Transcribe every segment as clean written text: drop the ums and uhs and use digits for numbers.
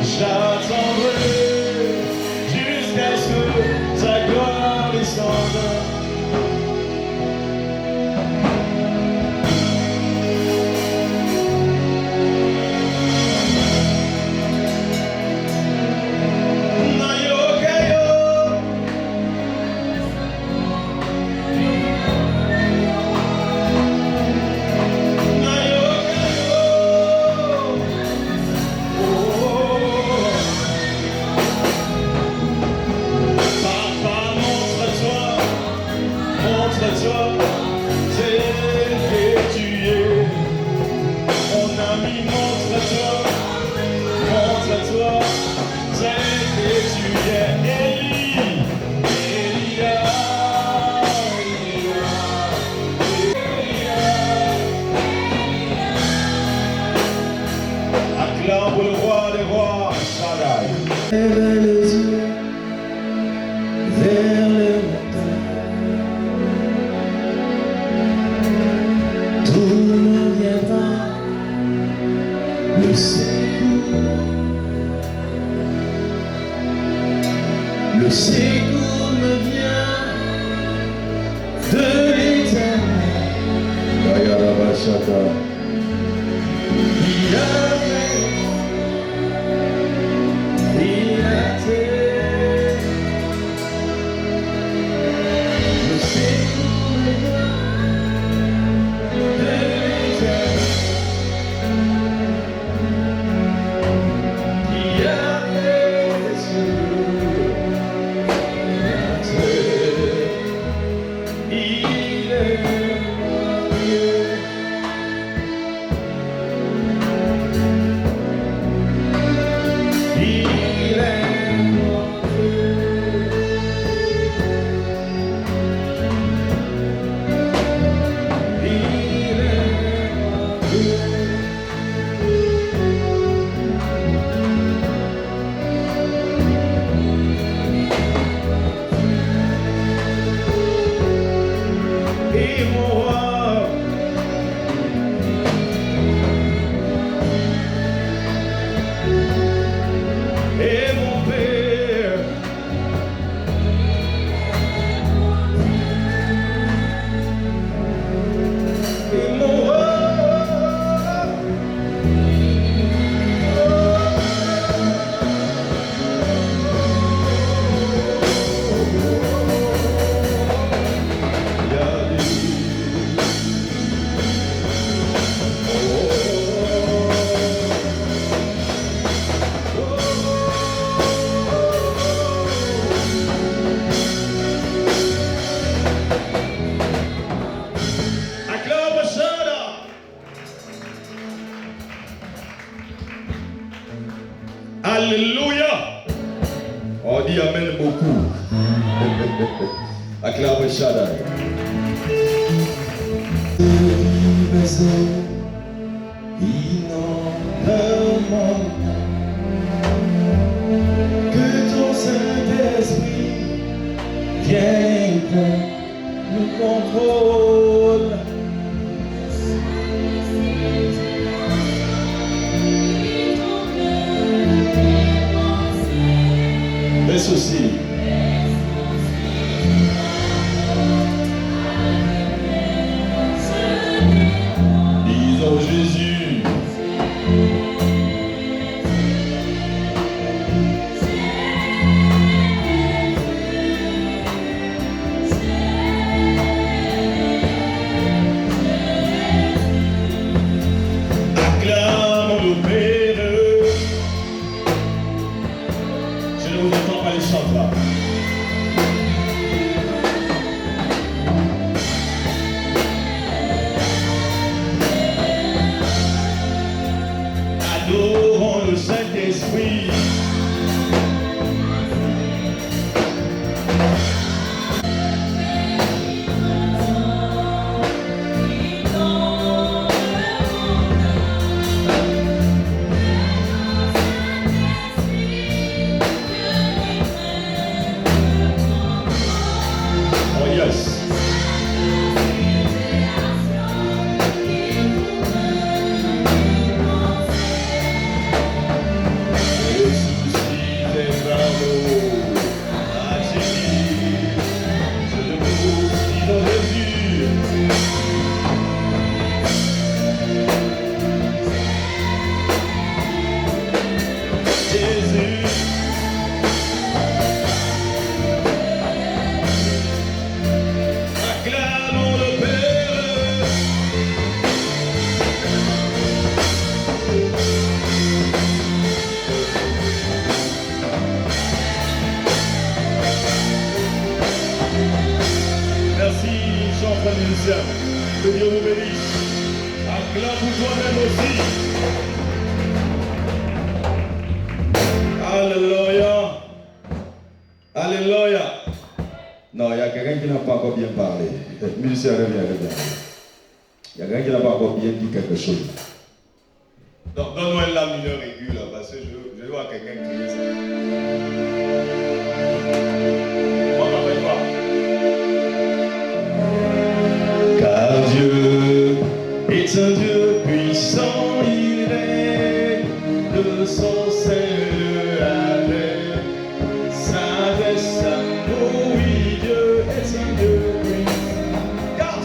J'attendrai jusqu'à ce que ta gloire descende. Acclame le roi des rois, Shaddai. Lève les yeux vers les montagnes, d'où me viendra le secours. Le secours me vient de l'Éternel. Il a Alléluia. On dit Amen beaucoup. Acclame Shaddai. Que ton Saint-Esprit vienne nous contrôle. Laisse aussi. Disons Jésus. Acclame le Père. Je ne vous entends pas les chants là. Adorons le Saint-Esprit. Oh yes. Merci, chers musiciens. Que Dieu vous bénisse. Acclame toi-même aussi. Alléluia. Alléluia. Non, il y a quelqu'un qui n'a pas encore bien parlé. Musicien, reviens. Il y a quelqu'un qui n'a pas encore bien dit quelque chose. Donne-moi un la mineur aigu là, parce que je vois quelqu'un crier ça. Moi, m'appelle pas. Car Dieu est un Dieu puissant, il est de son Seigneur avec sagesse, amour, oui, Dieu est un Dieu puissant. Car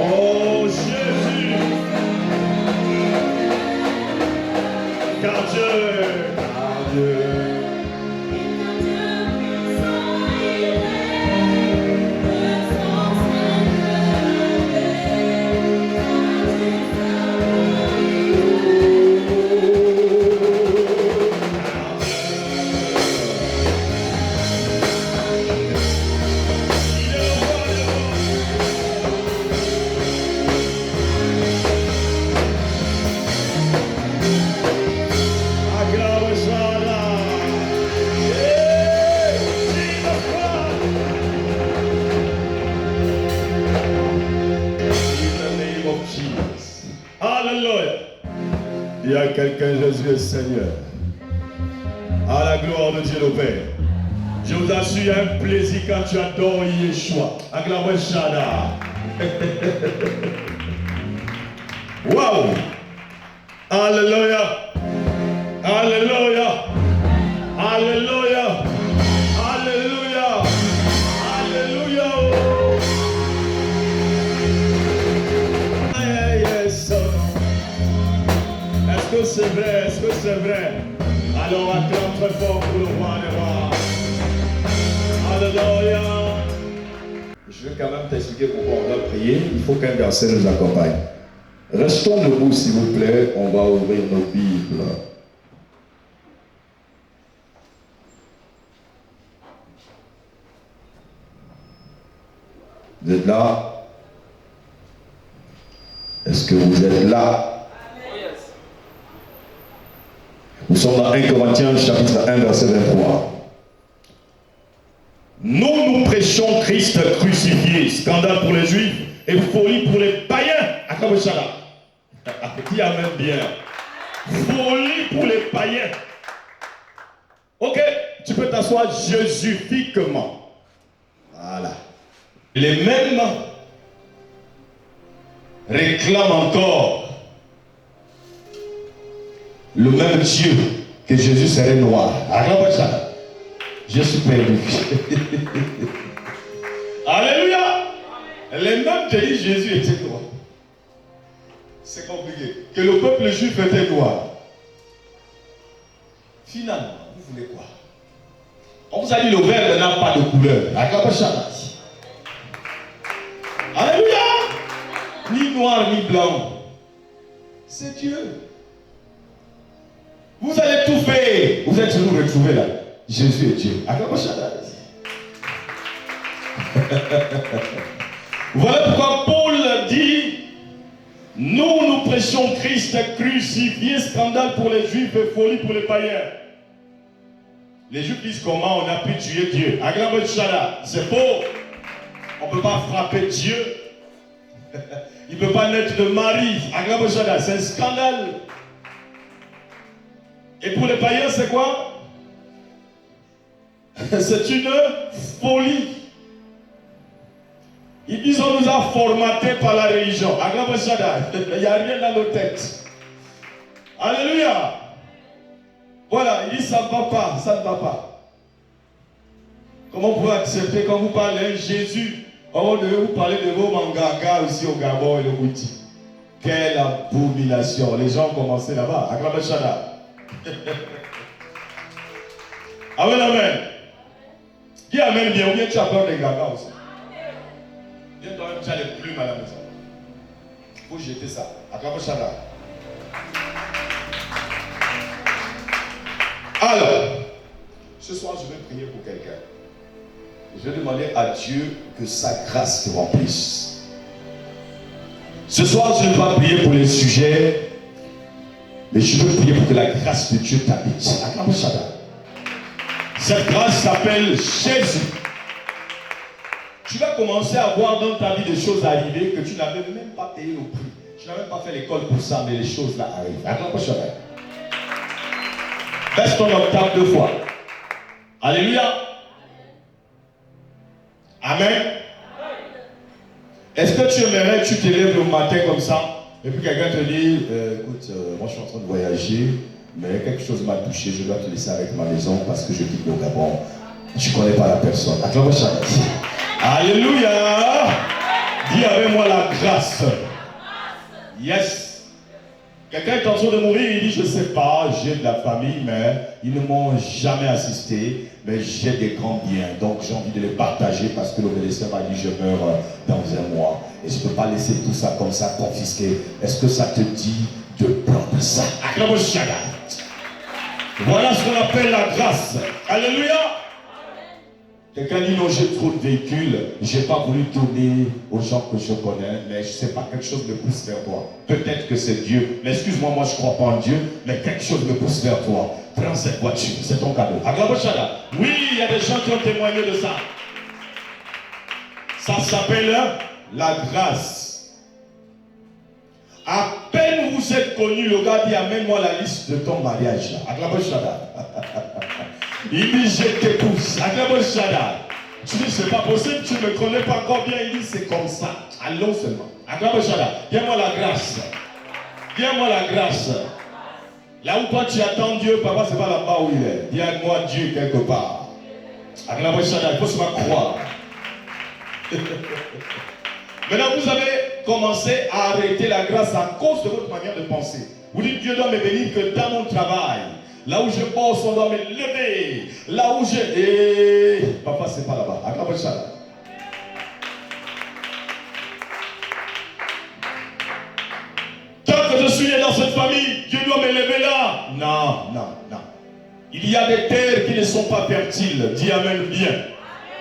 Oh Jésus. Car Dieu. Alléluia. Il y a quelqu'un, Jésus est Seigneur. À la gloire de Dieu le Père. Je vous assure, il y a un plaisir quand tu adores Yeshua. Acclamez Shada. Wow! Alléluia! Alléluia! Alléluia! Alléluia! Alléluia! Yes. Est-ce que c'est vrai? Est-ce que c'est vrai? Alors acclame très fort pour le roi des rois. Alléluia! Je vais quand même t'expliquer pourquoi on doit prier. Il faut qu'un verset nous accompagne. Restons debout, s'il vous plaît. On va ouvrir nos Bibles. Vous êtes là? Est-ce que vous êtes là? Nous sommes dans 1 Corinthiens chapitre 1 verset 23. Nous prêchons Christ crucifié, scandale pour les Juifs et folie pour les païens. Qui amène bien. Folie pour les païens. Ok, tu peux t'asseoir jésufiquement. Voilà. Les mêmes réclament encore le même Dieu que Jésus serait noir. Je suis perdu. Alléluia. Les mêmes te disent Jésus était noir. C'est compliqué. Que le peuple juif était noir. Finalement, vous voulez quoi? On vous a dit le verbe n'a pas de couleur. Alléluia. Ni noir ni blanc. C'est Dieu. Vous allez tout faire. Vous êtes toujours retrouvés là. Jésus est Dieu. Voilà pourquoi Paul dit, nous prêchons Christ crucifié, scandale pour les Juifs et folie pour les païens. Les Juifs disent comment on a pu tuer Dieu. C'est faux. On ne peut pas frapper Dieu. Il ne peut pas naître de Marie. C'est un scandale. Et pour les païens, c'est quoi? C'est une folie. Ils disent on nous a formatés par la religion. Il n'y a rien dans nos têtes. Alléluia. Voilà, ils disent ça ne va pas, ça ne va pas. Comment vous pouvez accepter quand vous parlez de Jésus? On devait vous parler de vos mangagas aussi au Gabon et le Bouti. Quelle abomination. Les gens ont commencé là-bas. Amen, amen. Dis amen bien, ou bien tu as peur des gagas aussi. Viens toi-même, tu as les plumes à la maison. Il faut jeter ça. Alors, ce soir, je vais prier pour quelqu'un. Je vais demander à Dieu que sa grâce te remplisse. Ce soir, je ne vais pas prier pour les sujets, mais je veux prier pour que la grâce de Dieu t'habite. Cette grâce s'appelle Jésus. Tu vas commencer à voir dans ta vie des choses arriver que tu n'avais même pas payé le prix. Tu n'avais pas fait l'école pour ça, mais les choses là arrivent. Baisse ton octave 2 fois. Alléluia. Amen. Est-ce que tu aimerais que tu te lèves le matin comme ça et puis quelqu'un te dit écoute, moi je suis en train de voyager, mais quelque chose m'a touché, je dois te laisser avec ma maison parce que je quitte le Gabon. Tu ne connais pas la personne. Alléluia. Dis avec moi la grâce. Yes. Quelqu'un est en train de mourir, il dit je ne sais pas, j'ai de la famille, mais ils ne m'ont jamais assisté, mais j'ai des grands biens, donc j'ai envie de les partager parce que le médecin m'a dit je meurs dans 1 mois. Et je ne peux pas laisser tout ça comme ça confisqué. Est-ce que ça te dit de prendre ça? Voilà ce qu'on appelle la grâce. Alléluia. Quelqu'un dit non, j'ai trop de véhicules, je n'ai pas voulu donner aux gens que je connais, mais je ne sais pas, quelque chose me pousse vers toi. Peut-être que c'est Dieu, mais excuse-moi, moi je ne crois pas en Dieu, mais quelque chose me pousse vers toi. Prends cette voiture, c'est ton cadeau. Oui, il y a des gens qui ont témoigné de ça. Ça s'appelle la grâce. À peine vous êtes connu, le gars dit amène-moi la liste de ton mariage. Il dit je t'épouse. Tu dis c'est pas possible, tu ne me connais pas encore bien. Il dit c'est comme ça. Allons seulement. Viens-moi la grâce. Dis-moi la grâce. Là où toi tu attends Dieu, papa, c'est pas là-bas où il est. Dis-moi Dieu quelque part. Avec la voix, il faut se croire. Maintenant, vous avez commencé à arrêter la grâce à cause de votre manière de penser. Vous dites, Dieu doit me bénir que dans mon travail. Là où je bosse, on doit me lever. Là où je... Papa, c'est pas là-bas. Avec la voix, tant que je suis né dans cette famille, Dieu doit me lever là. Non, non, non. Il y a des terres qui ne sont pas fertiles. Dis Amen bien.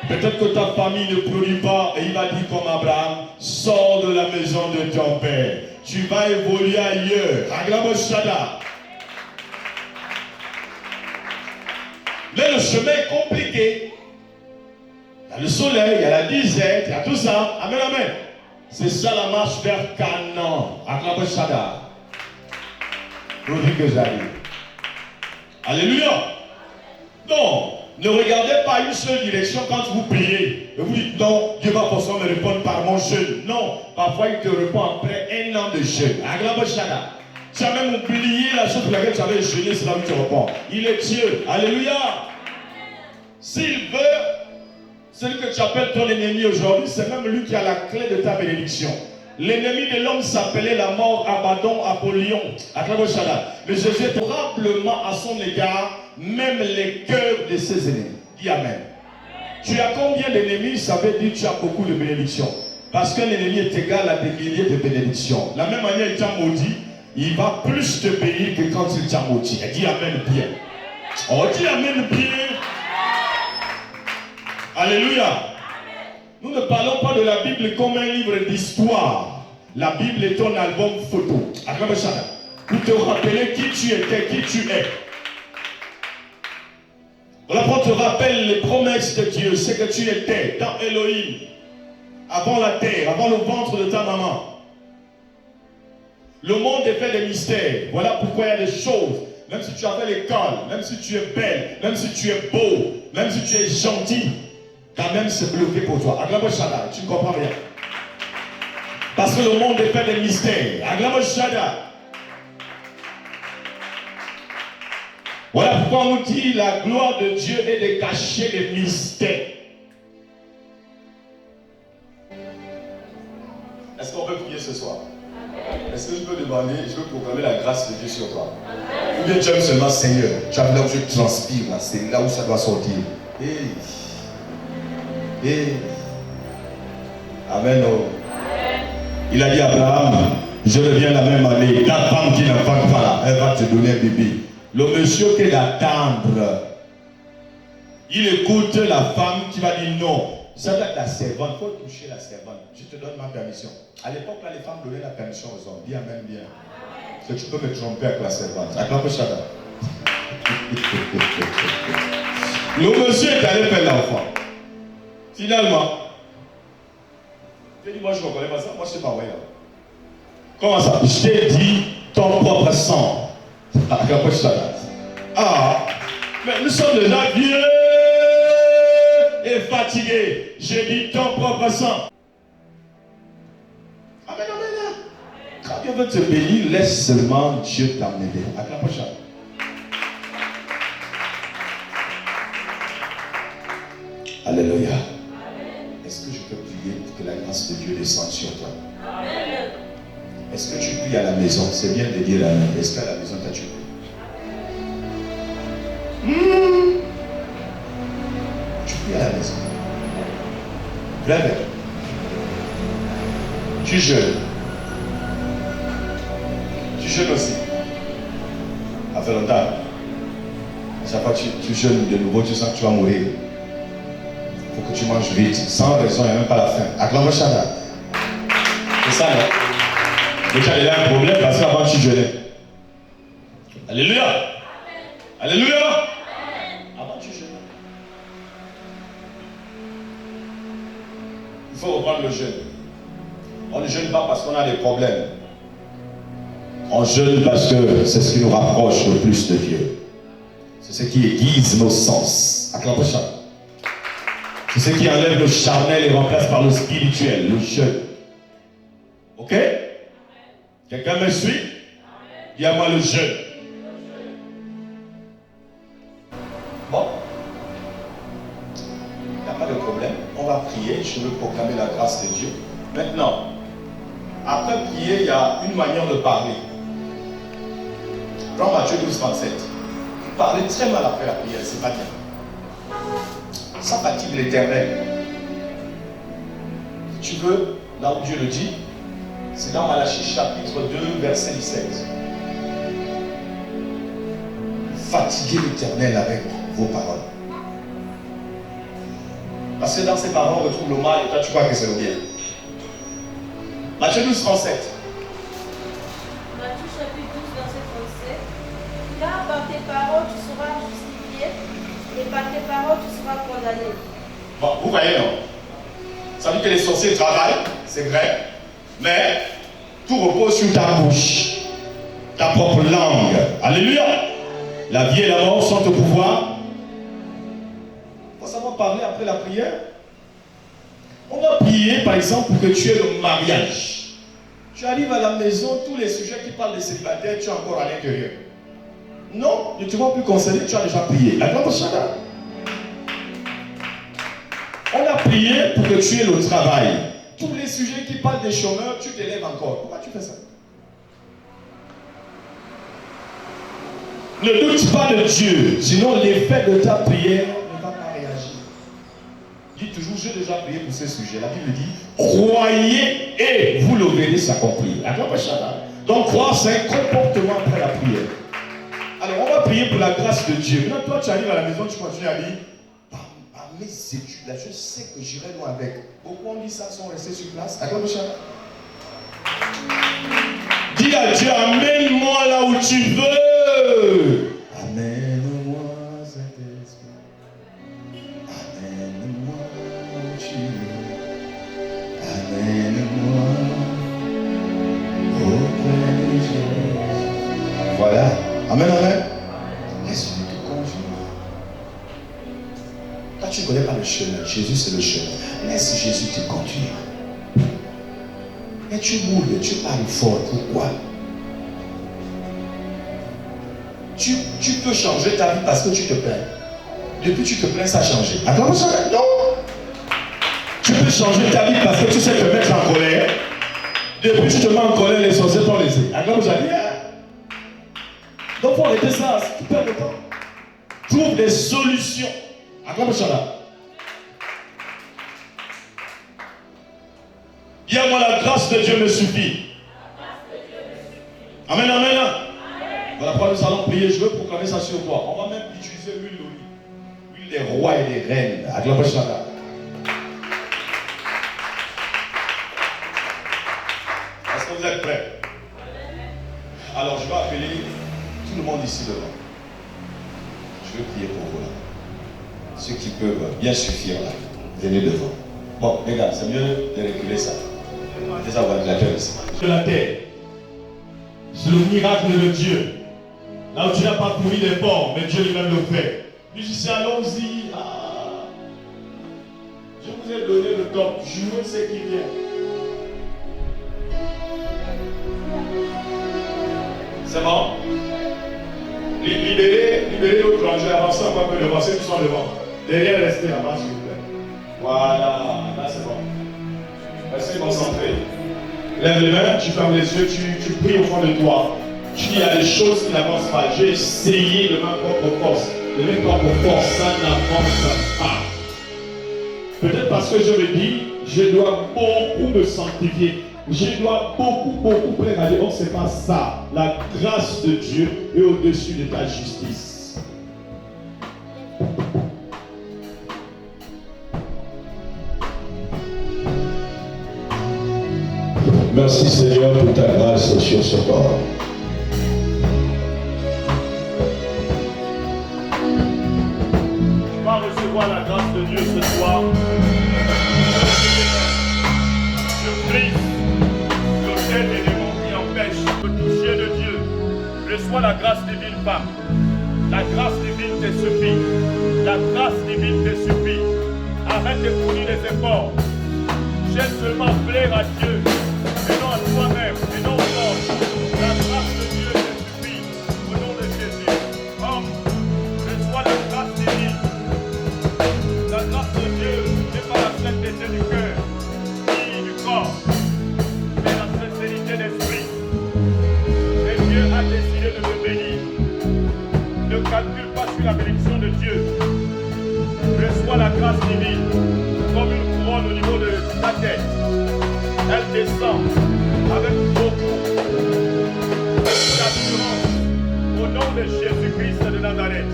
Peut-être que ta famille ne produit pas et il va dire comme Abraham, sors de la maison de ton père. Tu vas évoluer ailleurs. Aglamoshada. Mais le chemin est compliqué. Il y a le soleil, il y a la disette, il y a tout ça. Amen, amen. C'est ça la marche vers Canaan. Aglamoshada. Vous dites que j'arrive. Alléluia. Non. Ne regardez pas une seule direction quand vous priez. Et vous dites non, Dieu va forcément me répondre par mon jeûne. Non, parfois il te répond après un an de jeûne. Aglaboshada. Tu as même oublié la chose pour laquelle tu avais jeûné, c'est là où tu réponds. Il est Dieu. Alléluia. S'il veut, celui que tu appelles ton ennemi aujourd'hui, c'est même lui qui a la clé de ta bénédiction. L'ennemi de l'homme s'appelait la mort, Abaddon, Apollyon. Aglaboshada. Mais Jésus est probablement à son égard même les cœurs de ses ennemis. Dis Amen. Tu as combien d'ennemis? Ça veut dire que tu as beaucoup de bénédictions. Parce qu'un ennemi est égal à des milliers de bénédictions. La même manière, il t'a maudit, il va plus te bénir que quand il t'a maudit. Dis Amen bien. Oh, dis Amen bien. Alléluia. Nous ne parlons pas de la Bible comme un livre d'histoire. La Bible est un album photo. Pour te rappeler qui tu étais, qui tu es. L'apôtre te rappelle les promesses de Dieu, ce que tu étais dans Elohim, avant la terre, avant le ventre de ta maman. Le monde est fait de mystères. Voilà pourquoi il y a des choses. Même si tu as fait l'école, même si tu es belle, même si tu es beau, même si tu es gentil, quand même c'est bloqué pour toi. Aglamoshada, tu ne comprends rien. Parce que le monde est fait de mystères. Aglamoshada. Voilà pourquoi on nous dit la gloire de Dieu est de cacher les mystères. Est-ce qu'on peut prier ce soir? Est-ce que je peux demander, je peux proclamer la grâce de Dieu sur toi? Ou bien tu aimes seulement Seigneur, tu as là où je transpire, là, c'est là où ça doit sortir. Amen. Oh. Il a dit à Abraham, je reviens la même année, ta femme qui n'enfante pas là, elle va te donner un bébé. Le monsieur qui est d'attendre, il écoute la femme qui va dire non. Ça doit être la servante, il faut toucher la servante. Je te donne ma permission. À l'époque, là, les femmes donnaient la permission aux hommes. Dis amen bien. Parce que tu peux me tromper avec la servante. Acclamez ça. Le monsieur est allé faire l'enfant. Finalement, il dit, moi je ne reconnais pas ça, moi je ne sais pas envoyé là. Comment ça? Je t'ai dit ton propre sang. Ah, mais nous sommes déjà vieux et fatigués. J'ai dit ton propre sang. Amen, amen. Quand Dieu veut te bénir, laisse seulement Dieu t'amener. À la prochaine. Alléluia. Est-ce que je peux prier pour que la grâce de Dieu descende sur toi? Amen. Est-ce que tu pries à la maison? C'est bien de dire Amen. Est-ce qu'à la maison, tu pries? Tu pries à la maison. Lève. Tu jeûnes. Tu jeûnes aussi. Ça fait longtemps. Chaque fois que tu jeûnes de nouveau, tu sens que tu vas mourir. Il faut que tu manges vite. Sans raison, il n'y a même pas la faim. Acclame Shada. C'est ça, là. Mais tu as déjà un problème parce qu'avant tu jeûnais. Alléluia. Amen. Alléluia. Amen. Avant tu jeûnais. Il faut reprendre le jeûne. On ne jeûne pas parce qu'on a des problèmes. On jeûne parce que c'est ce qui nous rapproche le plus de Dieu. C'est ce qui aiguise nos sens. Acclame Shada. C'est ce qui enlève le charnel et remplace par le spirituel, le jeûne. Ok? Quelqu'un me suit? Dis à moi le jeûne. Bon. Il n'y a pas de problème. On va prier. Je veux proclamer la grâce de Dieu. Maintenant, après prier, il y a une manière de parler. Dans Matthieu 12, 27. Vous parlez très mal après la prière, c'est pas bien. Ça fatigue l'Éternel. Tu veux, là où Dieu le dit, c'est dans Malachie chapitre 2, verset 17. Fatiguez l'Éternel avec vos paroles. Parce que dans ces paroles, on retrouve le mal et toi tu crois que c'est le bien. Matthieu 12, 37. Matthieu chapitre 12, verset 37. Car par tes paroles tu seras justifié et par tes paroles tu seras condamné. Bon, vous voyez, non? Ça veut dire que les sorciers travaillent, c'est vrai, mais tout repose sur ta bouche, ta propre langue. Alléluia! La vie et la mort sont au pouvoir. Il faut savoir parler après la prière. On va prier, par exemple, pour que tu aies le mariage. Tu arrives à la maison, tous les sujets qui parlent des célibataires, tu es encore à l'intérieur. Non, ne te vois plus concerné, tu as déjà prié. La gloire de chacun. On a prié pour que tu aies le travail. Tous les sujets qui parlent des chômeurs, tu t'élèves encore. Pourquoi tu fais ça? Ne doute pas de Dieu, sinon l'effet de ta prière ne va pas réagir. Dis toujours, j'ai déjà prié pour ce sujet. La Bible dit, croyez et vous le verrez s'accomplir. Donc croire, c'est un comportement après la prière. Alors on va prier pour la grâce de Dieu. Maintenant toi tu arrives à la maison, tu continues à dire, par mes études, là, je sais que j'irai loin avec. Beaucoup ont dit ça, sont restés sur place. Dis à Dieu, amène-moi là où tu veux. Amène-moi, Saint-Esprit. Amène-moi où tu veux. Amène-moi auprès de Jésus. Voilà. Amen, amen. Laisse-lui te conduire. Toi, tu ne connais pas le chemin. Jésus, c'est le chemin. Laisse Jésus te conduire. Mais tu moules, tu parles fort. Pourquoi? Tu peux changer ta vie parce que tu te plains. Depuis que tu te plains, ça a changé. Attends, non. Tu peux changer ta vie parce que tu sais te mettre en colère. Depuis que tu te mets en colère, les sorciers t'ont laissé. Attends, vous allez. Donc, il faut arrêter ça. Tu perds le temps. Trouve des solutions. Attends, ça. Dis-moi, la grâce de Dieu me suffit. Amen, amen. Voilà pourquoi nous allons prier. Je veux proclamer ça sur toi. On va même utiliser l'huile d'olive. L'huile des rois et des reines. Acclamez ça. Est-ce que vous êtes prêts? Alors, je vais appeler tout le monde ici devant. Je veux prier pour vous là. Ceux qui peuvent bien suffire là. Venez devant. Bon, les gars, c'est mieux de reculer ça. Des ventilateurs ici. De la terre. C'est le miracle de Dieu. Là où tu n'as pas pourri les porcs, mais Dieu lui-même le fait. Puis je dis, allons-y. Ah. Je vous ai donné le top. Jouez ce qui vient. C'est bon? Libérez l'autre rangée. Avancez un peu devant. Ceux qui sont devant. Derrière, restez là-bas, s'il vous plaît. Voilà. Là, c'est bon. Restez concentrés. Lève les mains, tu fermes les yeux, tu pries au fond de toi. Tu dis, il y a des choses qui n'avancent pas. J'ai essayé de ma propre force. De mes propres forces, ça n'avance pas. Peut-être parce que je me dis, je dois beaucoup me sanctifier. Je dois beaucoup prendre à dire, oh, c'est pas ça. La grâce de Dieu est au-dessus de ta justice. Merci Seigneur pour ta grâce sur ce corps. Tu vas recevoir la grâce de Dieu ce soir. Je prie l'autel des démons qui empêchent de toucher de Dieu. Reçois la grâce divine, femme. La grâce divine te suffit. La grâce divine te suffit. Arrête de fournir les efforts. J'aime seulement plaire à Dieu. Et non à toi-même, et non au monde. La grâce de Dieu te suffit. grâce divine comme une couronne au niveau de ta tête. Elle descend avec beaucoup d'assurance au nom de Jésus-Christ de Nazareth.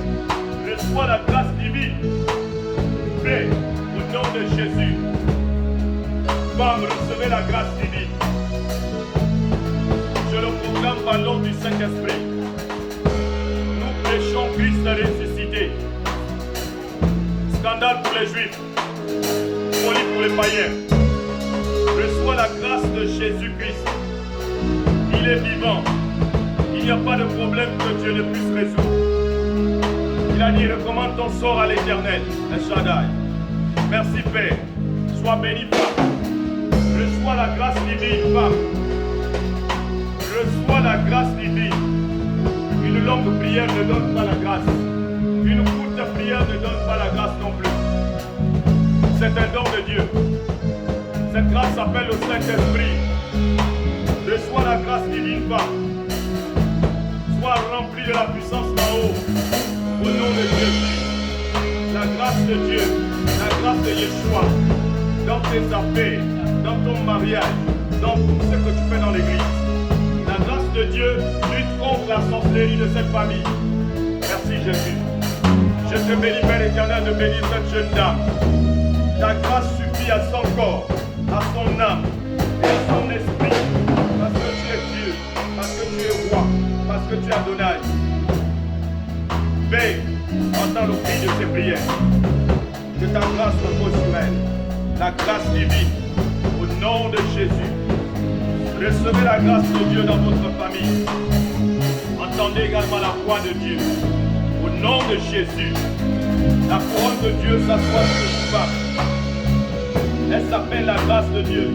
Reçois la grâce divine. Paix au nom de Jésus. Femme, recevez la grâce divine. Je le proclame par l'ordre du Saint-Esprit. Nous prêchons Christ ressuscité. Scandale pour les Juifs. Folie pour les païens. Reçois la grâce de Jésus-Christ. Il est vivant. Il n'y a pas de problème que Dieu ne puisse résoudre. Il a dit, recommande ton sort à l'Éternel, El Shaddai. Merci Père. Sois béni, Père. Reçois la grâce divine, femme. Reçois la grâce divine. Une longue prière ne donne pas la grâce. Une courte prière ne donne pas la grâce non plus. C'est un don de Dieu. Cette grâce s'appelle le Saint-Esprit. Reçois la grâce divine, femme. Sois rempli de la puissance d'en haut. Au nom de Jésus. La grâce de Dieu. La grâce de Yeshua. Dans tes affaires. Dans ton mariage, dans tout ce que tu fais dans l'église. La grâce de Dieu lutte contre la sorcellerie de cette famille. Merci Jésus. Je te bénis, Père éternel, de bénir cette jeune dame. Ta grâce suffit à son corps, à son âme et à son esprit. Parce que tu es Dieu, parce que tu es roi, parce que tu es Adonai. Veille, entends le cri de ses prières. Que ta grâce repose sur elle. La grâce divine. Au nom de Jésus, recevez la grâce de Dieu dans votre famille. Entendez également la voix de Dieu. Au nom de Jésus, la couronne de Dieu s'assoit sur une femme. Elle s'appelle la grâce de Dieu.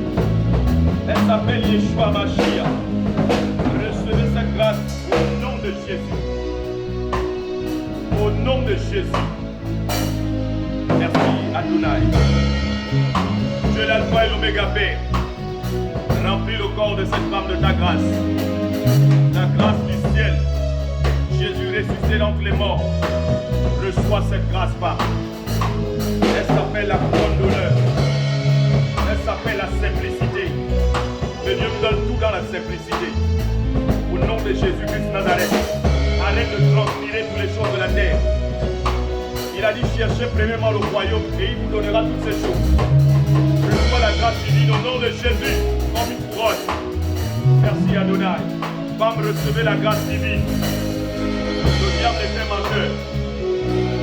Elle s'appelle Yeshua Mashiach. Recevez cette grâce au nom de Jésus. Au nom de Jésus. Merci Adonai. Tu es l'alpha et l'oméga Père. Remplis le corps de cette femme de ta grâce. La grâce du ciel. Jésus ressuscité d'entre les morts. Reçois cette grâce, femme. Elle s'appelle la couronne d'honneur. Elle s'appelle la simplicité. Que Dieu me donne tout dans la simplicité. Au nom de Jésus-Christ de Nazareth. Arrête de transpirer toutes les choses de la terre. Il a dit cherchez premièrement le royaume et il vous donnera toutes ces choses. Reçois la grâce divine au nom de Jésus comme une couronne. Merci Adonai. Femme, recevez la grâce divine. Le diable est un menteur.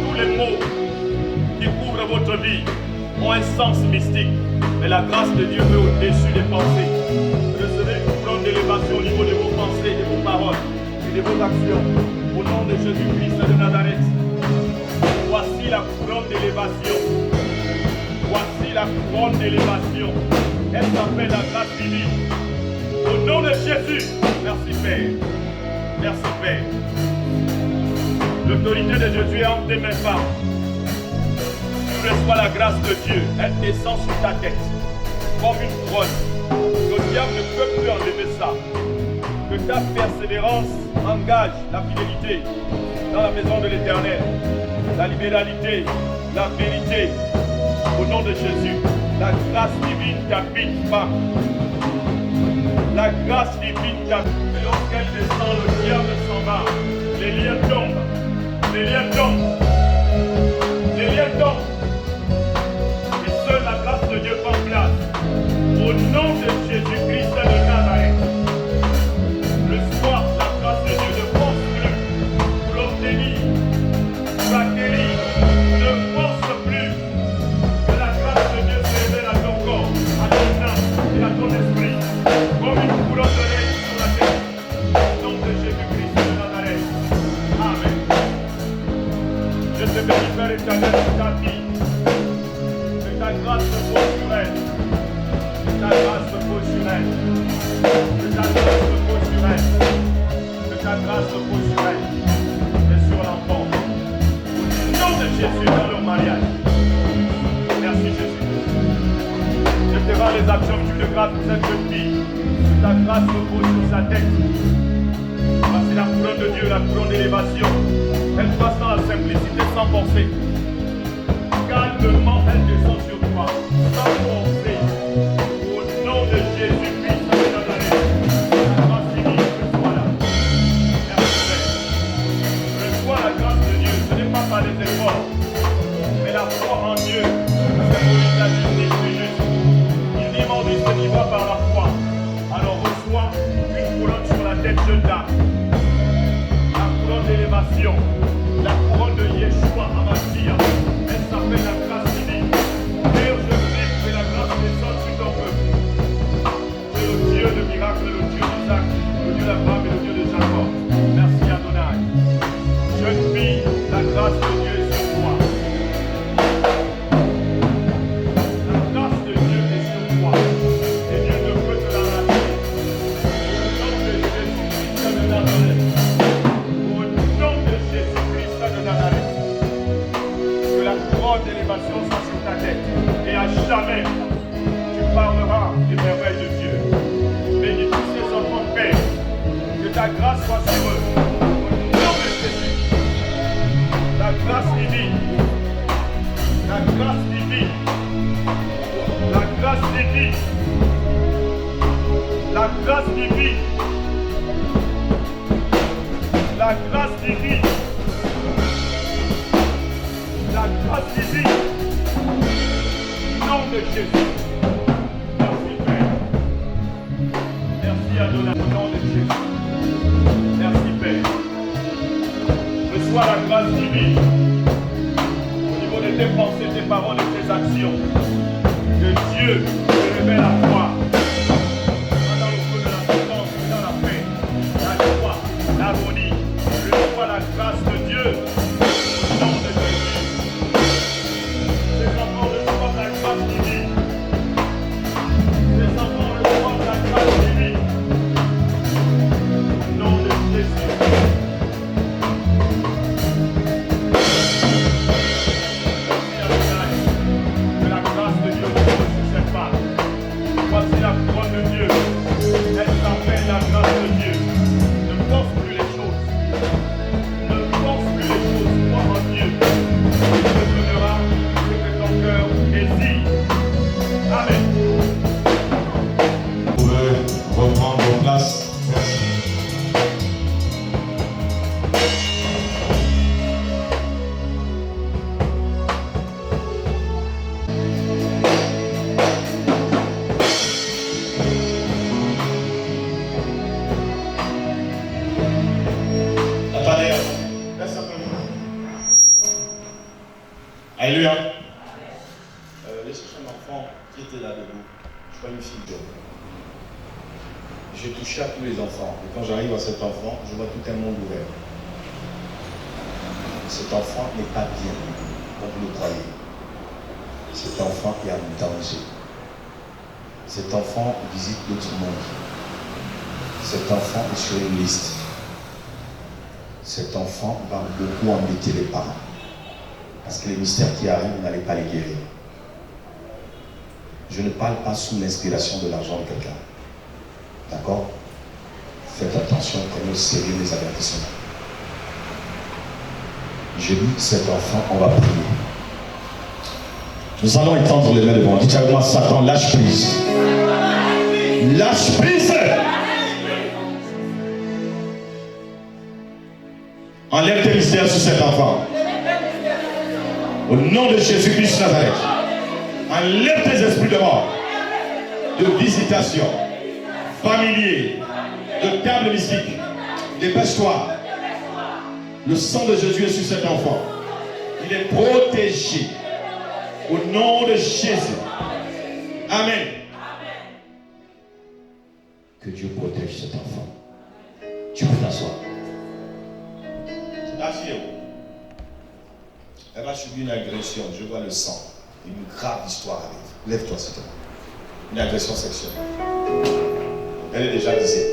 Tous les mots qui couvrent votre vie ont un sens mystique. Mais la grâce de Dieu met au-dessus des pensées. Recevez une couronne d'élévation au niveau de vos pensées, de vos paroles et de vos actions. Au nom de Jésus-Christ de Nazareth. Voici la couronne d'élévation. Voici la couronne d'élévation. Elle s'appelle la grâce divine. Au nom de Jésus. Merci Père. Merci Père. L'autorité de Jésus est entre tes mains, femme. Tu reçois la grâce de Dieu. Elle descend sur ta tête comme une couronne. Le diable ne peut plus enlever ça. Que ta persévérance engage la fidélité dans la maison de l'Éternel. La libéralité, la vérité. Au nom de Jésus, la grâce divine t'habite, femme. La grâce divine t'habite. Et lorsqu'elle descend, le diable s'en va. Les liens tombent. Les liens tombent. Les liens tombent. Et seule la grâce de Dieu prend place. Au nom de Jésus-Christ de Nazareth. Reçois la grâce de Dieu. Ne pense plus pour l'obtenir. Pour acquérir. Ne pense plus. Que la grâce de Dieu se révèle à ton corps, à ton âme et à ton esprit. Comme une couronne de règne sur la tête. Au nom de Jésus-Christ de Nazareth. Amen. Je te bénis, Père éternel, pour ta vie. Que ta grâce repose sur elle. Que ta grâce repose sur elle. Que ta grâce repose sur elle. Que ta grâce repose sur elle. Et sur l'enfant. Au nom de Jésus dans leur mariage. Merci Jésus. Je te rends les actions de grâce pour cette jeune fille. Que ta grâce repose sur sa tête. Voici la couronne de Dieu, la couronne d'élévation. Elle passe dans la simplicité sans forcer. Calme seulement elle descend sur toi, sans forcer. Au nom de Jésus-Christ de Nazareth, la grâce divine, reçois-la. Merci Père. Reçois la grâce de Dieu. Ce n'est pas par les efforts, mais la foi en Dieu. Symbolise la justice du juste. Il dit, mon Dieu, ce qui va par la foi. Alors reçois une couronne sur la tête, jeune dame. La couronne d'élévation. La couronne de Yeshua Hamashiach. Elle s'appelle la grâce divine. Père, je prie que la grâce descende sur ton peuple. Tu es le Dieu de miracle, le Dieu d'Isaac, le Dieu d'Abraham et le Dieu de Jacob. Merci Adonai. Jeune fille, la grâce de Dieu est sur toi. La grâce de Dieu est sur toi. Et Dieu ne peut te l'arracher. Au nom de Jésus-Christ de Nazareth. Au nom de Jésus-Christ de Nazareth. Que la couronne d'élévation soit sur ta tête. Et à jamais, tu parleras des merveilles de Dieu. Bénis tous ces enfants de Père. Que ta grâce soit sur eux. Au nom de Jésus. La grâce divine. La grâce divine. La grâce divine. La grâce divine. La grâce divine. La grâce divine. Au nom de Jésus. Merci Père. Merci Adonai au nom de Jésus. Merci Père. Reçois la grâce divine. Au niveau de tes pensées, tes paroles et tes actions. Que Dieu te révèle la foi. Dans le feu de la souffrance, dans la paix, la joie, l'harmonie. Reçois la grâce de Dieu. Au nom de Jésus. Ces enfants reçoivent la grâce divine. Ces enfants reçoivent la grâce divine. Au nom de Jésus. Merci Adonai. Que la grâce de Dieu repose sur cette femme. Voici la couronne de Dieu. Elle s'appelle la grâce de Dieu. Ne force plus les choses. Ne force plus les choses. Crois en Dieu. Il te donnera ce que ton cœur désire. Amen. Vous pouvez reprendre vos places. Merci. Attendez, laisse un peu. Alléluia. J'ai cherché un enfant qui était là debout. Je crois une fille d'homme. J'ai touché à tous les enfants. Et quand j'arrive à cet enfant, je vois tout un monde ouvert. Cet enfant n'est pas bien, comme vous le croyez. Cet enfant est en danger. Cet enfant visite d'autres mondes. Cet enfant est sur une liste. Cet enfant va beaucoup embêter les parents. Parce que les mystères qui arrivent, vous n'allez pas les guérir. Je ne parle pas sous l'inspiration de l'argent de quelqu'un. D'accord? Faites attention, prenez au sérieux les avertissements. Je dis, cet enfant, on va prier. Nous allons étendre les mains devant. Dites avec moi, Satan, lâche prise. Lâche prise. Enlève tes mystères sur cet enfant. Au nom de Jésus-Christ de Nazareth. Enlève tes esprits de mort, de visitation, familier, de câbles mystiques. Dépêche-toi. Le sang de Jésus est sur cet enfant. Il est protégé. Au nom de Jésus. Amen. Que Dieu protège cet enfant. Tu peux t'asseoir. La fille, elle va subir une agression. Je vois le sang. Une grave histoire arrive. Lève-toi, s'il te plaît. Une agression sexuelle. Elle est déjà visée.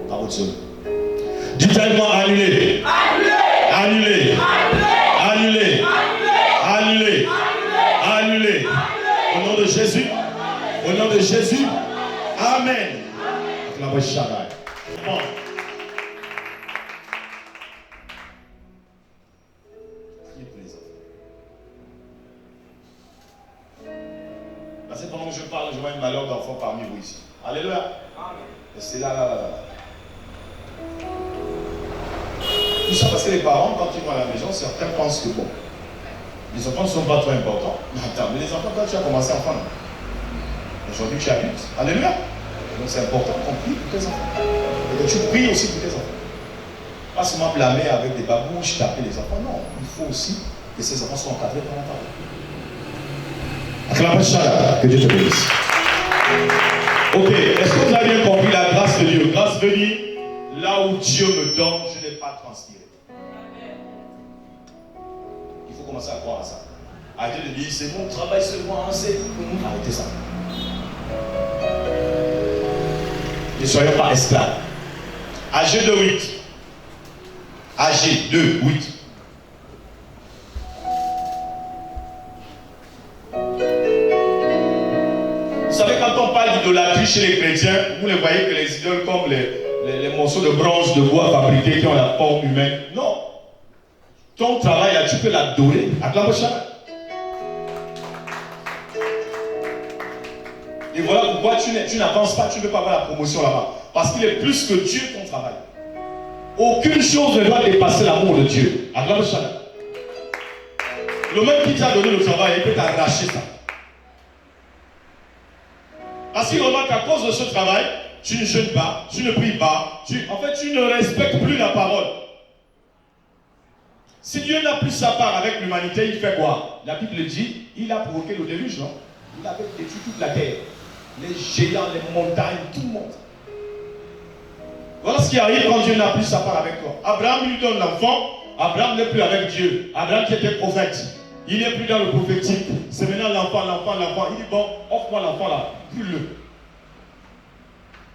Par votre zone. Dites avec moi, annulé. Annulé. Annulé. Annulé. Annulé. Au nom de Jésus. Au nom de Jésus. Amen. La voix Shaddai. Bon. Priez pour les enfants. parmi vous ici. Alléluia. Et c'est là. Tout ça parce que les parents, quand ils vont à la maison, certains pensent que bon, les enfants ne sont pas trop importants. Mais attends, mais les enfants, quand tu as commencé à enfant, aujourd'hui tu habites. Alléluia. Donc c'est important qu'on prie pour tes enfants. Et que tu pries aussi pour tes enfants. Pas seulement blâmer avec des babouches, taper les enfants. Non, il faut aussi que ces enfants soient encadrés par la parole. Acclamation, que Dieu te bénisse. Ok, est-ce que vous avez bien compris la grâce de Dieu? Grâce veut dire, là où Dieu me donne, je n'ai pas transpiré. Il faut commencer à croire à ça. Arrêtez de dire, c'est mon travail seulement, c'est pour nous. Arrêtez ça. Ne soyons pas esclaves. AG 2:8. AG 2:8. Vous savez, quand on parle d'idolâtrie chez les chrétiens, vous ne voyez que les idoles comme les morceaux de bronze, de bois fabriqués qui ont la forme humaine. Non. Ton travail, là, tu peux l'adorer. Acclame-moi. Et voilà pourquoi tu n'avances pas, tu ne peux pas avoir la promotion là-bas. Parce qu'il est plus que Dieu ton travail. Aucune chose ne doit dépasser l'amour de Dieu. Acclame-moi. Le même qui t'a donné le travail, il peut t'arracher ça. Parce qu'il remarque qu'à cause de ce travail, tu ne jeûnes pas, tu ne pries pas, en fait tu ne respectes plus la parole. Si Dieu n'a plus sa part avec l'humanité, il fait quoi? La Bible dit, il a provoqué le déluge, non? Il avait détruit toute la terre. Les géants, les montagnes, tout le monde. Voilà ce qui arrive quand Dieu n'a plus sa part avec toi. Abraham lui donne l'enfant, Abraham n'est plus avec Dieu. Abraham qui était prophète, il n'est plus dans le prophétique. C'est maintenant l'enfant. Il dit, bon, offre-moi l'enfant là, brûle-le.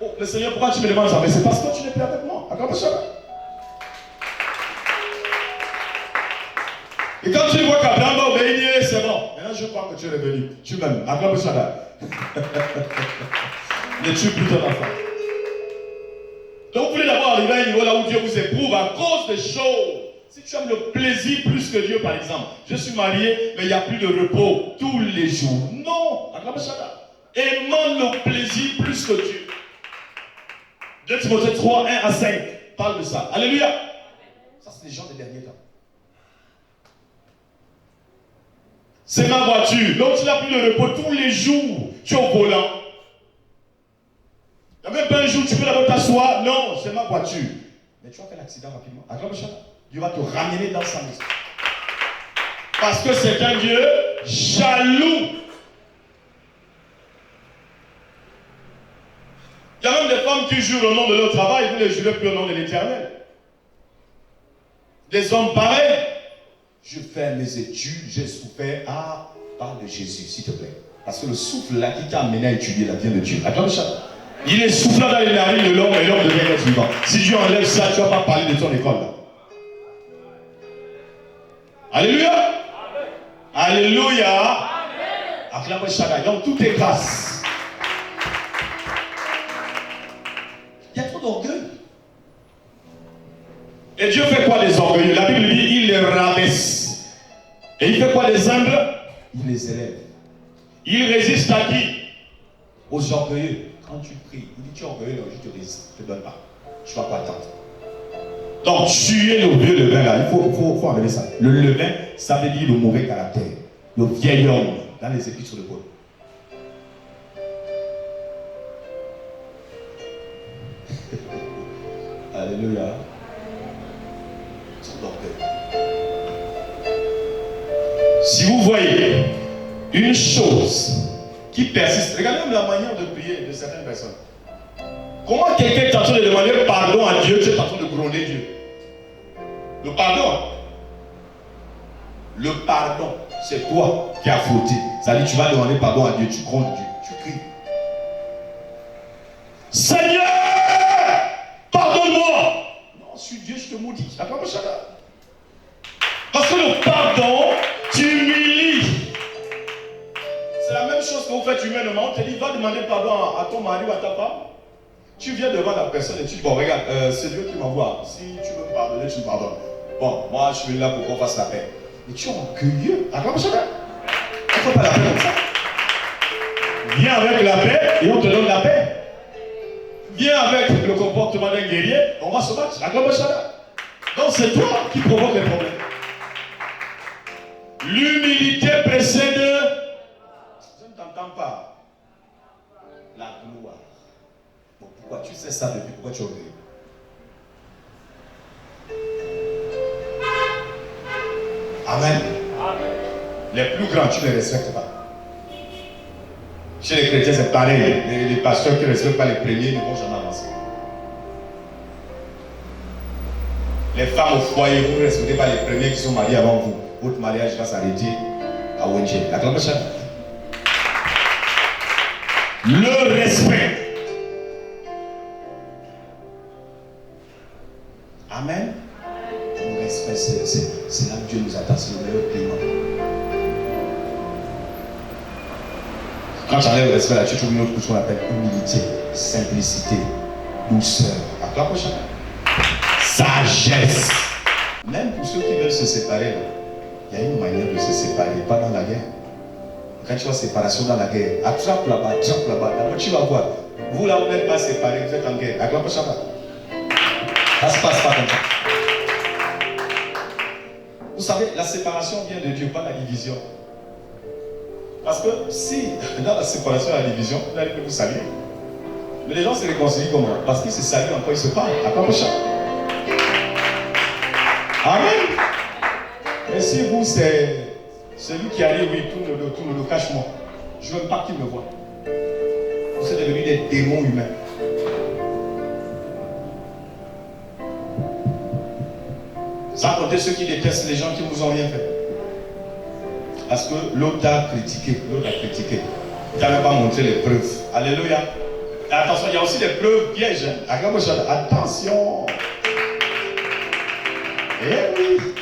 Oh, le Seigneur, pourquoi tu me demandes ça? Mais c'est parce que tu n'es plus avec moi. Accorde ça. Et quand tu vois qu'Abraham va obéir, c'est bon. Maintenant, je crois que tu es revenu. Tu m'aimes. Acclame ça là. Ne tue plus ton enfant. Donc, vous voulez d'abord arriver à un niveau là où Dieu vous éprouve à cause des choses. Si tu aimes le plaisir plus que Dieu, par exemple. Je suis marié, mais il n'y a plus de repos tous les jours. Non. Acclame ça là. Aimant le plaisir plus que Dieu. 2 Timothée 3, 1 à 5 parle de ça. Alléluia. Ça, c'est les gens des derniers temps. C'est ma voiture. Donc tu n'as plus de repos tous les jours. Tu es au volant. Il n'y a même pas un jour où tu peux d'abord t'asseoir. Non, c'est ma voiture. Mais tu vas faire l'accident rapidement. Dieu va te ramener dans sa maison. Parce que c'est un Dieu jaloux. Il y a même des femmes qui jurent au nom de leur travail, vous ne les jurez plus au nom de l'Éternel. Des hommes pareils. Je fais mes études, j'ai souffert. Ah, parle de Jésus, s'il te plaît. Parce que le souffle là qui t'a amené à étudier la vie de Dieu. Attends, il est soufflant dans les narines de l'homme et l'homme devient être vivant. Si Dieu enlève ça, tu ne vas pas parler de ton école là. Alléluia. Amen. Alléluia. Acclame Shaddai. Donc tout est grâce. Il y a trop d'orgueil. Et Dieu fait quoi des orgueilleux? La Bible dit, il les rabaisse. Et il fait quoi des humbles? Il les élève. Il résiste à qui? Aux orgueilleux. Quand tu pries, il dit, tu es orgueilleux, je te résiste, je ne te donne pas. Je ne vais pas attendre. Donc, tuer le vieux levain là, il faut enlever ça. Le levain, ça veut dire le mauvais caractère. Le vieil homme, dans les épîtres de Paul. Alléluia. Si vous voyez une chose qui persiste, regardez même la manière de prier de certaines personnes. Comment quelqu'un est en train de demander pardon à Dieu, tu es en train de gronder Dieu. Le pardon, c'est toi qui as fauté. Ça dit, tu vas demander pardon à Dieu, tu grondes Dieu, tu cries. Seigneur, pardonne-moi. Non, je suis Dieu, je te maudis. Parce que le pardon, tu humilies. C'est la même chose que vous faites humainement. On te dit, va demander pardon à ton mari ou à ta femme. Tu viens devant la personne et tu dis, bon, regarde, c'est Dieu qui m'envoie. Si tu veux me pardonner, tu me pardonnes. Bon, moi, je suis là pour qu'on fasse la paix. Mais tu es orgueilleux. Acclame ça. On ne fait pas la paix comme ça. Viens avec la paix et on te donne la paix. Viens avec le comportement d'un guerrier, on va se battre. Donc c'est toi qui provoque les problèmes. L'humilité précède. Je ne t'entends pas. La gloire. Bon, pourquoi tu sais ça depuis? Pourquoi tu obéis? Amen. Les plus grands, tu ne les respectes pas. Chez les chrétiens, c'est pareil. Les pasteurs qui ne respectent pas les premiers ne vont jamais avancer. Les femmes au foyer, vous ne respectez pas les premiers qui sont mariés avant vous. Votre mariage va s'arrêter à Wenche. Le respect. Amen. Le respect, c'est là que Dieu nous attend, c'est le meilleur paiement. Quand tu enlèves le respect là, tu trouves une autre chose qu'on appelle humilité, simplicité, douceur. À toi prochain. Sagesse. Même pour ceux qui veulent se séparer, il y a une manière de se séparer, pas dans la guerre. Quand tu vois séparation dans la guerre, attrape là-bas, d'abord tu vas voir. Vous là, vous n'êtes pas séparés, vous êtes en guerre. À toi prochain. Ça se passe pas comme ça. Vous savez, la séparation vient de Dieu, pas la division. Parce que si, dans la séparation et la division, vous allez vous saluer. Mais les gens se réconcilient comment? Parce qu'ils se saluent encore, ils se parlent. À quoi prochain? Amen. Et si vous, c'est celui qui arrive, oui, tourne le cache-moi. Je ne veux pas qu'il me voie. Vous êtes devenus des démons humains. Sans compter ceux qui détestent les gens qui ne vous ont rien fait. Parce que l'autre a critiqué. Il n'a même pas montré les preuves. Alléluia. Et attention, il y a aussi des preuves pièges. Attention. Eh oui.